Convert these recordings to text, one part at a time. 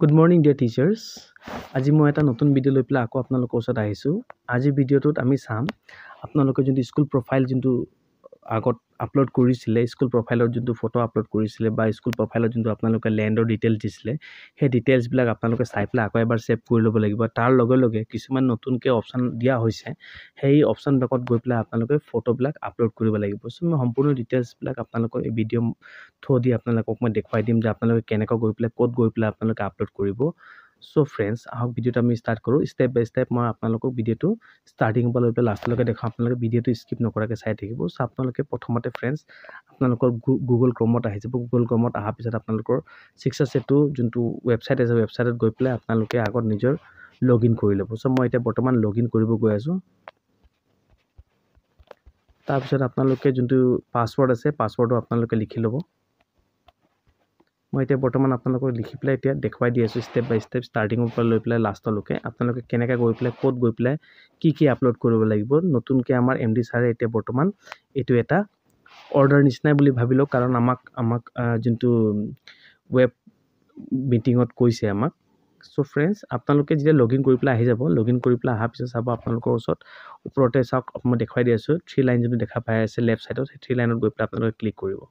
Good morning, dear teachers. আজি মই এটা নতুন ভিডিঅ' লৈ পেলাই আকৌ আপোনালোকৰ ওচৰত আহিছোঁ। আজিৰ ভিডিঅ'টোত আমি চাম আপোনালোকে যোনটো স্কুল প্ৰফাইল যোনটো আগত আপলোড কৰিছিলে, স্কুল প্ৰফাইলৰ যোনটো ফটো আপলোড কৰিছিলে বা স্কুল প্ৰফাইলত যোনটো আপোনালোকে লেণ্ডৰ ডিটেইলছ দিছিলে, সেই ডিটেইলছবিলাক আপোনালোকে চাই পেলাই আকৌ এবাৰ ছেভ কৰি ল'ব লাগিব। তাৰ লগে লগে কিছুমান নতুনকৈ অপশ্যন দিয়া হৈছে, সেই অপশ্যনবিলাকত গৈ পেলাই আপোনালোকে ফটোবিলাক আপলোড কৰিব লাগিব। চ' মই সম্পূৰ্ণ ডিটেইলছবিলাক আপোনালোকৰ এই ভিডিঅ' থ্ৰু দি আপোনালোকক মই দেখুৱাই দিম যে আপোনালোকে কেনেকৈ গৈ পেলাই ক'ত গৈ পেলাই আপোনালোকে আপলোড কৰিব। চ' ফ্ৰেণ্ডছ, আহক ভিডিঅ'টো আমি ষ্টাৰ্ট কৰোঁ। ষ্টেপ বাই ষ্টেপ মই আপোনালোকক ভিডিঅ'টো ষ্টাৰ্টিঙৰ পৰা লৈ পেলাই লাষ্টলৈকে দেখাওঁ। আপোনালোকে ভিডিঅ'টো স্কিপ নকৰাকৈ চাই থাকিব। চ' আপোনালোকে প্ৰথমতে ফ্ৰেণ্ডছ আপোনালোকৰ গুগল ক্ৰমত আহি যাব। গুগল ক্ৰমত অহাৰ পিছত আপোনালোকৰ শিক্ষাসেতু যোনটো ৱেবছাইট আছে, ৱেবছাইটত গৈ পেলাই আপোনালোকে আগত নিজৰ লগ ইন কৰি ল'ব। চ' মই এতিয়া বৰ্তমান লগ ইন কৰিব গৈ আছোঁ। তাৰপিছত আপোনালোকে যোনটো পাছৱৰ্ড আছে, পাছৱৰ্ডটো আপোনালোকে লিখি ল'ব। মই এতিয়া বৰ্তমান আপোনালোকক লিখি পেলাই এতিয়া দেখুৱাই দি আছোঁ ষ্টেপ বাই ষ্টেপ, ষ্টাৰ্টিঙৰ পৰা লৈ পেলাই লাষ্টলৈকে আপোনালোকে কেনেকৈ গৈ পেলাই ক'ত গৈ পেলাই কি আপলোড কৰিব লাগিব। নতুনকৈ আমাৰ MD ছাৰে এতিয়া বৰ্তমান এইটো এটা অৰ্ডাৰ নিচিনাই বুলি ভাবি লওক, কাৰণ আমাক যোনটো ৱেব মিটিঙত কৈছে আমাক। চ' ফ্ৰেণ্ডছ, আপোনালোকে যেতিয়া লগ ইন কৰি পেলাই আহি যাব, লগ ইন কৰি পেলাই অহাৰ পিছত চাব আপোনালোকৰ ওচৰত ওপৰতে চাওক, মই দেখুৱাই দি আছোঁ 3 লাইন যোনটো দেখা পাই আছে লেফ্ট ছাইডত, সেই 3 লাইনত গৈ পেলাই আপোনালোকে ক্লিক কৰিব।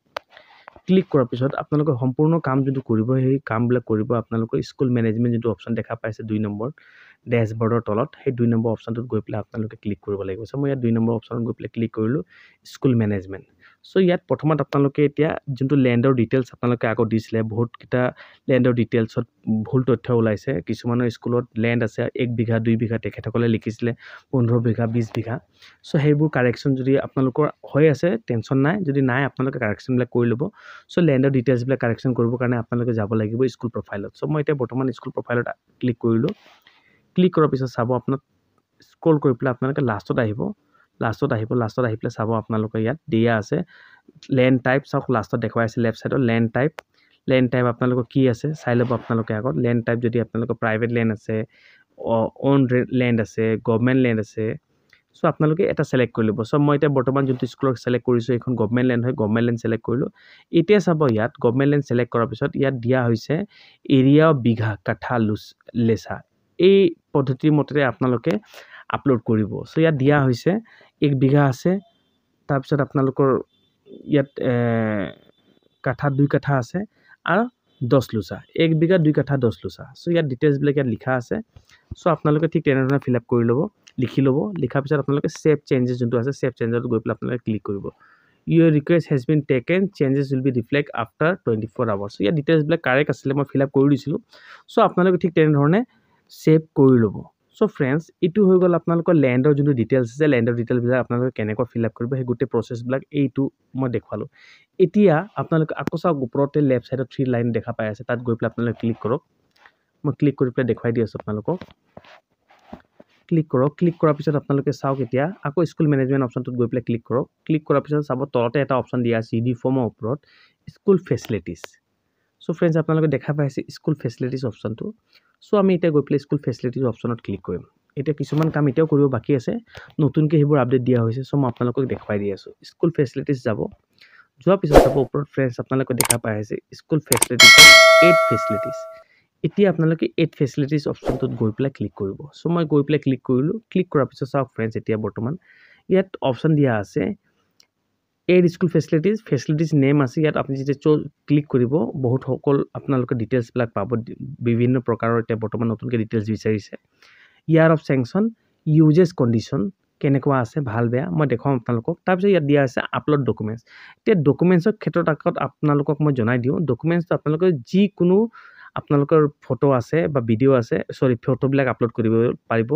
ক্লিক কৰাৰ পিছত আপোনালোকে সম্পূৰ্ণ কাম যোনটো কৰিব, সেই কামবিলাক কৰিব আপোনালোকৰ স্কুল মেনেজমেণ্ট যোনটো অপশ্যন দেখা পাইছে 2 নম্বৰ ডেছবৰ্ডৰ তলত, সেই 2 নম্বৰ অপশ্যনটোত গৈ পেলাই আপোনালোকে ক্লিক কৰিব লাগিব। চ' মই ইয়াত 2 নম্বৰ অপশ্যনত গৈ পেলাই ক্লিক কৰিলোঁ, স্কুল মেনেজমেণ্ট। চ' ইয়াত প্ৰথমত আপোনালোকে এতিয়া যোনটো লেণ্ডৰ ডিটেইলছ আপোনালোকে আগত দিছিলে, বহুতকেইটা লেণ্ডৰ ডিটেইলছত ভুল তথ্য ওলাইছে। কিছুমানৰ স্কুলত লেণ্ড আছে 1 বিঘা 2 বিঘা, তেখেতসকলে লিখিছিলে 15 বিঘা 20 বিঘা। চ' সেইবোৰ কাৰেকশ্যন যদি আপোনালোকৰ হৈ আছে, টেনশ্যন নাই। যদি নাই, আপোনালোকে কাৰেকশ্যনবিলাক কৰি ল'ব। চ' লেণ্ডৰ ডিটেইলছবিলাক কাৰেকশ্যন কৰিবৰ কাৰণে আপোনালোকে যাব লাগিব স্কুল প্ৰফাইলত। চ' মই এতিয়া বৰ্তমান স্কুল প্ৰফাইলত ক্লিক কৰিলোঁ। ক্লিক কৰাৰ পিছত চাব আপোনাক স্ক্ৰল কৰি পেলাই আপোনালোকে লাষ্টত আহিব। লাষ্টত আহি পেলাই চাব আপোনালোকে ইয়াত দিয়া আছে লেণ্ড টাইপ। চাওক লাষ্টত দেখুৱাই আছে লেফ্ট ছাইডত লেণ্ড টাইপ আপোনালোকৰ কি আছে চাই ল'ব আপোনালোকে আগত। লেণ্ড টাইপ যদি আপোনালোকৰ প্ৰাইভেট লেণ্ড আছে, অ'ন লেণ্ড আছে, গভৰ্ণমেণ্ট লেণ্ড আছে, চ' আপোনালোকে এটা ছিলেক্ট কৰি ল'ব। চ' মই এতিয়া বৰ্তমান যোনটো স্কুলত ছিলেক্ট কৰিছোঁ, এইখন গভৰ্ণমেণ্ট লেণ্ড হয়, গভৰ্ণমেণ্ট লেণ্ড ছিলেক্ট কৰিলোঁ। এতিয়া চাব ইয়াত গভৰ্ণমেণ্ট লেণ্ড ছিলেক্ট কৰাৰ পিছত ইয়াত দিয়া হৈছে এৰিয়া বিঘা কাঠা লেচা। এই পদ্ধতিৰ মতে আপোনালোকে আপলোড কৰিব। চ' ইয়াত দিয়া হৈছে 1 বিঘা আছে, তাৰপিছত আপোনালোকৰ ইয়াত কাঠা 2 কাঠা আছে আৰু 10 লোচা, 1 বিঘা 2 কাঠা 10 লোচা। চ' ইয়াত ডিটেইলছবিলাক ইয়াত লিখা আছে। চ' আপোনালোকে ঠিক তেনেধৰণে ফিল আপ কৰি ল'ব, লিখি ল'ব। লিখাৰ পিছত আপোনালোকে ছেভ চেঞ্জেছ যোনটো আছে, ছেভ চেঞ্জেছত গৈ পেলাই আপোনালোকে ক্লিক কৰিব। Your request has been taken, changes will be reflect after 24 hours. চ' ইয়াত ডিটেইলছবিলাক কাৰেক্ট আছিলে, মই ফিল আপ কৰি দিছিলোঁ। চ' আপোনালোকে ঠিক তেনেধৰণে ছেভ কৰি ল'ব। চ' ফ্ৰেণ্ডছ, এইটো হৈ গ'ল আপোনালোকৰ লেণ্ডৰ যোনটো ডিটেইলছ আছে, লেণ্ডৰ ডিটেইলছবিলাক আপোনালোকে কেনেকৈ ফিল আপ কৰিব, সেই গোটেই প্ৰচেছবিলাক এইটো মই দেখুৱালোঁ। এতিয়া আপোনালোকে আকৌ চাওক ওপৰতে লেফ্ট ছাইডত 3 লাইন দেখা পাই আছে, তাত গৈ পেলাই আপোনালোকে ক্লিক কৰক। মই ক্লিক কৰি পেলাই দেখুৱাই দি আছোঁ আপোনালোকক। ক্লিক কৰক। ক্লিক কৰাৰ পিছত আপোনালোকে চাওক এতিয়া আকৌ স্কুল মেনেজমেণ্ট অপশ্যনটোত গৈ পেলাই ক্লিক কৰক। ক্লিক কৰাৰ পিছত চাব তলতে এটা অপশ্যন দিয়া আছে ইউনিফৰ্মৰ ওপৰত স্কুল ফেচিলিটিছ। চ' ফ্ৰেণ্ডছ, আপোনালোকে দেখা পাইছে স্কুল ফেচিলিটিছ অপশ্যনটো। চ' আমি এতিয়া গৈ পেলাই স্কুল ফেচিলিটিছ অপশ্যনত ক্লিক কৰিম। এতিয়া কিছুমান কাম এতিয়াও কৰিব বাকী আছে, নতুনকৈ সেইবোৰ আপডেট দিয়া হৈছে। চ' মই আপোনালোকক দেখুৱাই দি আছোঁ। স্কুল ফেচিলিটিছ যাব। যোৱাৰ পিছত চাব ওপৰত ফ্ৰেণ্ডছ আপোনালোকে দেখা পাই আছে স্কুল ফেচিলিটিছ 8 ফেচিলিটিছ। এতিয়া আপোনালোকে 8 ফেচিলিটিছ অপশ্যনটোত গৈ পেলাই ক্লিক কৰিব। চ' মই গৈ পেলাই ক্লিক কৰিলোঁ। ক্লিক কৰাৰ পিছত চাওক ফ্ৰেণ্ডছ, এতিয়া বৰ্তমান ইয়াত অপশ্যন দিয়া আছে 8 স্কুল ফেচিলিটিছ নেম আছে। ইয়াত আপুনি যেতিয়া ক্লিক কৰিব, বহুত সকল আপোনালোকে ডিটেইলছবিলাক পাব। বিভিন্ন প্ৰকাৰৰ এতিয়া বৰ্তমান নতুনকৈ ডিটেইলছ বিচাৰিছে। Year of sanction, uses condition কেনেকুৱা আছে, ভাল বেয়া মই দেখুৱাম আপোনালোকক। তাৰপিছত ইয়াত দিয়া আছে আপলোড ডকুমেণ্টছ। এতিয়া ডকুমেণ্টছৰ ক্ষেত্ৰত আগত আপোনালোকক মই জনাই দিওঁ, ডকুমেণ্টছটো আপোনালোকে যিকোনো আপোনালোকৰ ফটো আছে বা ভিডিঅ' আছে, ফটোবিলাক আপলোড কৰিব পাৰিব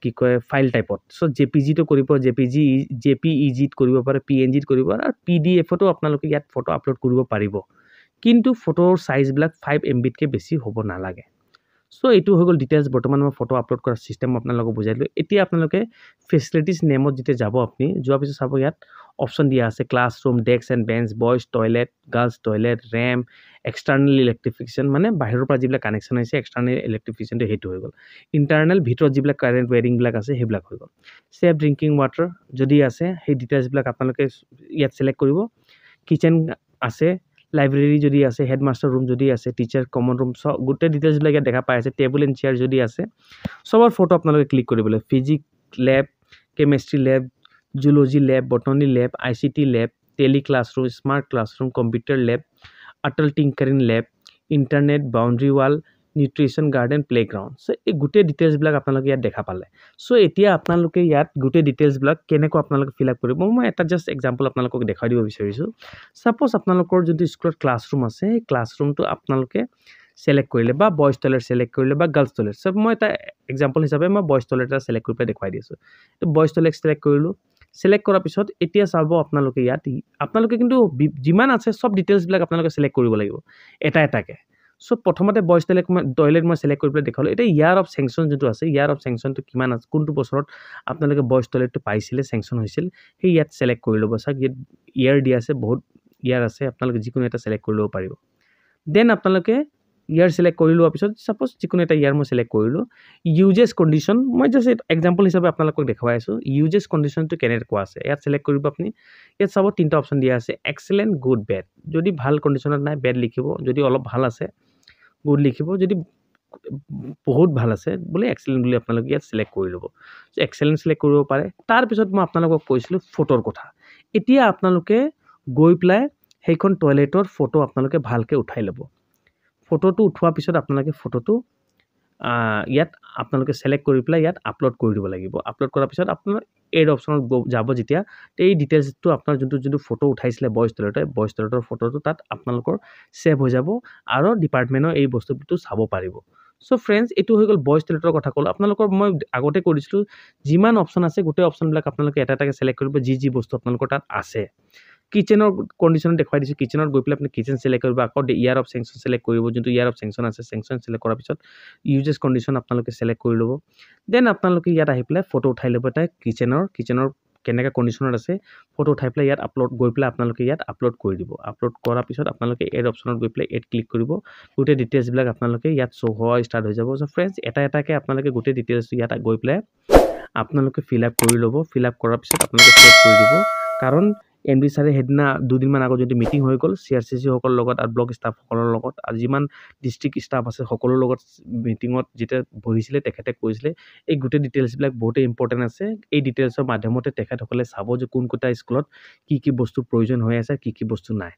কি কয় ফাইল টাইপত। চ' JPGটো কৰিব, JPEGত কৰিব পাৰে, PNGত কৰিব পাৰে, আৰু PDFতো আপোনালোকে ইয়াত ফটো আপলোড কৰিব পাৰিব। কিন্তু ফটোৰ চাইজবিলাক 5 MBতকৈ বেছি হ'ব নালাগে। চ' এইটো হৈ গ'ল ডিটেইলছ। বৰ্তমান মই ফটো আপলোড কৰাৰ চিষ্টেম আপোনালোকক বুজাই দিলোঁ। এতিয়া আপোনালোকে ফেচিলিটিছ নেমত যেতিয়া যাব, আপুনি যোৱাৰ পিছত চাব ইয়াত অপশ্যন দিয়া আছে classroom, desk and bench, boys toilet, girls toilet, ramp, external electrification, মানে বাহিৰৰ পৰা যিবিলাক কানেকশ্যন আহিছে এক্সটাৰ্নেল ইলেক্ট্ৰিফিকেশ্যনটো সেইটো হৈ গ'ল। ইণ্টাৰনেল ভিতৰত যিবিলাক কাৰেণ্ট ৱেৰিংবিলাক আছে সেইবিলাক হৈ গ'ল। ছেফ ড্ৰিংকিং ৱাটাৰ যদি আছে, সেই ডিটেইলছবিলাক আপোনালোকে ইয়াত ছিলেক্ট কৰিব। কিটচেন আছে, লাইব্ৰেৰী যদি আছে, হেডমাষ্টাৰ ৰুম যদি আছে, টিচাৰ কমন ৰুম, সব গোটেই ডিটেইলছবিলাক ইয়াত দেখা পাই আছে। টেবুল এণ্ড চেয়াৰ যদি আছে, সবৰ ফটো আপোনালোকে ক্লিক কৰিব লাগিব। Physics lab, chemistry lab, zoology lab, botany lab, ICT lab, tele classroom, smart classroom, computer lab, Atal tinkering lab, internet, boundary wall, nutrition garden, playground. So' এই গোটেই ডিটেইলছবিলাক আপোনালোকে ইয়াত দেখা পালে। চ' এতিয়া আপোনালোকে ইয়াত গোটেই ডিটেইলছবিলাক কেনেকৈ আপোনালোকে ফিল আপ কৰিব, মই এটা জাষ্ট এক্সাম্পল আপোনালোকক দেখাই দিব বিচাৰিছোঁ। ছাপ'জ আপোনালোকৰ যদি স্কুলত ক্লাছৰুম আছে, সেই ক্লাছৰুমটো আপোনালোকে ছিলেক্ট কৰিলে বা বইজ টয়লেট ছিলেক্ট কৰিলে বা গাৰ্লছ টয়লেট। চব মই এটা এক্সাম্পল হিচাপে মই বইজ টয়লেট এটা ছিলেক্ট কৰি পেলাই দেখুৱাই দিছোঁ। বইজ টয়লেট ছিলেক্ট কৰিলোঁ। ছিলেক্ট কৰাৰ পিছত এতিয়া চাব আপোনালোকে ইয়াত আপোনালোকে কিন্তু যিমান আছে চব ডিটেইলছবিলাক আপোনালোকে ছিলেক্ট কৰিব লাগিব এটা এটাকৈ। চ' প্ৰথমতে বইজ টয়লেট মই ছিলেক্ট কৰি পেলাই দেখালোঁ। এতিয়া ইয়াৰ অফ চেংচন যিটো আছে, ইয়াৰ অফ চেংচনটো কিমান আছে, কোনটো বছৰত আপোনালোকে বইজ টয়লেটটো পাইছিলে, চেংচন হৈছিল, সেই ইয়াত ছিলেক্ট কৰি ল'ব। চাওক ইয়াত ইয়াৰ দিয়া আছে, বহুত ইয়াৰ আছে, আপোনালোকে যিকোনো এটা ছিলেক্ট কৰি ল'ব পাৰিব। দেন আপোনালোকে ইয়াৰ ছিলেক্ট কৰি লোৱাৰ পিছত ছাপ'জ যিকোনো এটা ইয়াৰ মই ছিলেক্ট কৰিলোঁ। ইউজেছ কণ্ডিশ্যন মই জাষ্ট এক্সাম্পল হিচাপে আপোনালোকক দেখুৱাই আছোঁ। ইউজেছ কণ্ডিশ্যনটো কেনেকুৱা আছে ইয়াত ছিলেক্ট কৰিব আপুনি। ইয়াত চাব 3টা অপশ্যন দিয়া আছে, এক্সেলেণ্ট, গুড, বেড। যদি ভাল কণ্ডিশ্যনত নাই বেড লিখিব, যদি অলপ ভাল আছে গুড লিখিব, যদি বহুত ভাল আছে বোলে এক্সেলেণ্ট বুলি আপোনালোকে ইয়াত ছিলেক্ট কৰি ল'ব। এক্সেলেণ্ট ছিলেক্ট কৰিব পাৰে। তাৰপিছত মই আপোনালোকক কৈছিলোঁ ফটোৰ কথা। এতিয়া আপোনালোকে গৈ পেলাই সেইখন টয়লেটৰ ফটো আপোনালোকে ভালকৈ উঠাই ল'ব। ফটোটো উঠোৱাৰ পিছত আপোনালোকে ফটোটো ইয়াত আপোনালোকে ছিলেক্ট কৰি পেলাই ইয়াত আপলোড কৰি দিব লাগিব। আপলোড কৰাৰ পিছত আপোনাৰ এড অপশ্যনত যাব যেতিয়া, এই ডিটেইলছটো আপোনাৰ যোনটো ফটো উঠাইছিলে বইজ টয়লেটৰ ফটোটো তাত আপোনালোকৰ ছেভ হৈ যাব আৰু ডিপাৰ্টমেণ্টৰ এই বস্তুটো চাব পাৰিব। চ' ফ্ৰেণ্ডছ, এইটো হৈ গ'ল বইজ টয়লেটৰ কথা ক'লোঁ। আপোনালোকৰ মই আগতে কৈ দিছিলোঁ যিমান অপশ্যন আছে গোটেই অপশ্যনবিলাক আপোনালোকে এটা এটাকৈ ছিলেক্ট কৰিব, যি বস্তু আপোনালোকৰ তাত আছে। কিচেনৰ কণ্ডিশ্যনত দেখুৱাই দিছোঁ। কিচেনত গৈ পেলাই আপুনি কিচেন ছিলেক্ট কৰিব, আকৌ ইয়াৰ অফ চেংচন ছিলেক্ট কৰিব, যোনটো ইয়াৰ অফ চেংচন আছে, চেংচন ছিলেক্ট কৰাৰ পিছত ইউজেছ কণ্ডিশ্যন আপোনালোকে ছিলেক্ট কৰি ল'ব। দেন আপোনালোকে ইয়াত আহি পেলাই ফটো উঠাই ল'ব। এটা কিচেনৰ কেনেকৈ কণ্ডিশ্যনত আছে ফটো উঠাই পেলাই ইয়াত গৈ পেলাই আপোনালোকে ইয়াত আপলোড কৰি দিব। আপলোড কৰাৰ পিছত আপোনালোকে এড অপশ্যনত গৈ পেলাই এড ক্লিক কৰিব। গোটেই ডিটেইলছবিলাক আপোনালোকে ইয়াত শ্ব' হোৱা ষ্টাৰ্ট হৈ যাব। চ' ফ্ৰেণ্ডছ, এটা এটাকৈ আপোনালোকে গোটেই ডিটেইলছটো ইয়াত গৈ পেলাই আপোনালোকে ফিল আপ কৰি ল'ব। ফিল আপ কৰাৰ পিছত আপোনালোকে ছেভ কৰি দিব। কাৰণ MD ছাৰে সেইদিনা দুদিনমান আগত যদি মিটিং হৈ গ'ল CRCC সকলৰ লগত আৰু ব্লক ষ্টাফসকলৰ লগত আৰু যিমান ডিষ্ট্ৰিক্ট ষ্টাফ আছে সকলোৰ লগত মিটিঙত যেতিয়া বহিছিলে তেখেতে কৈছিলে এই গোটেই ডিটেইলছবিলাক বহুতেই ইম্পৰ্টেণ্ট আছে। এই ডিটেইলছৰ মাধ্যমতে তেখেতসকলে চাব যে কোনকেইটা স্কুলত কি বস্তু প্ৰয়োজন হৈ আছে, কি বস্তু নাই।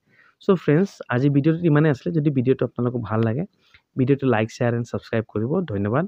চ' ফ্ৰেণ্ডছ, আজি ভিডিঅ'টো ইমানেই আছিলে। যদি ভিডিঅ'টো আপোনালোকক ভাল লাগে ভিডিঅ'টো লাইক, শ্বেয়াৰ এণ্ড ছাবস্ক্ৰাইব কৰিব। ধন্যবাদ।